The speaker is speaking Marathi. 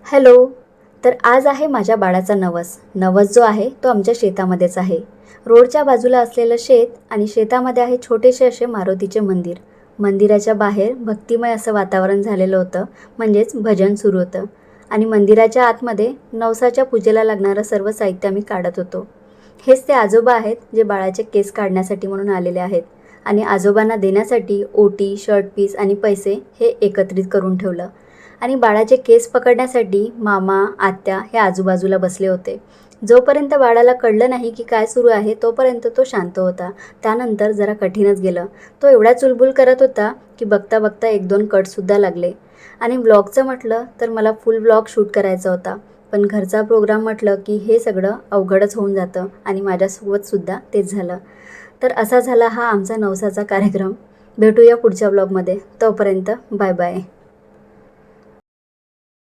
हॅलो. तर आज आहे माझ्या बाळाचा नवस. नवस जो आहे तो आमच्या शेतामध्येच आहे. रोडच्या बाजूला असलेलं शेत आणि शेतामध्ये आहे छोटेसे असे मारुतीचे मंदिर. मंदिराच्या बाहेर भक्तिमय असं वातावरण झालेलं होतं, म्हणजेच भजन सुरू होतं. आणि मंदिराच्या आतमध्ये नवसाच्या पूजेला लागणारं सर्व साहित्य आम्ही काढत होतो. हेच ते आजोबा आहेत जे बाळाचे केस काढण्यासाठी म्हणून आलेले आहेत. आणि आजोबांना देण्यासाठी ओटी, शर्ट पीस आणि पैसे हे एकत्रित करून ठेवलं. आणि बाळाचे केस पकडण्यासाठी मामा, आत्या हे आजूबाजूला बसले होते. जोपर्यंत बाळाला कळलं नाही की काय सुरू आहे तोपर्यंत तो शांत होता. त्यानंतर जरा कठीणच गेलं. तो एवढा चुलबुल करत होता की बघता बघता 1-2 कटसुद्धा लागले. आणि व्लॉगचं म्हटलं तर मला फुल व्लॉग शूट करायचा होता. पण घरचा प्रोग्राम म्हटलं की हे सगळं अवघडच होऊन जातं आणि माझ्यासोबतसुद्धा तेच झालं. तर असा झाला हा आमचा नवसाचा कार्यक्रम. भेटूया पुढच्या व्लॉगमध्ये. तोपर्यंत बाय बाय.